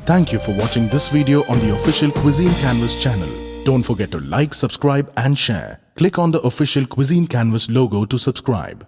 Thank you for watching this video on the official Cuisine Canvas channel. Don't forget to like, subscribe and share. Click on the official Cuisine Canvas logo to subscribe.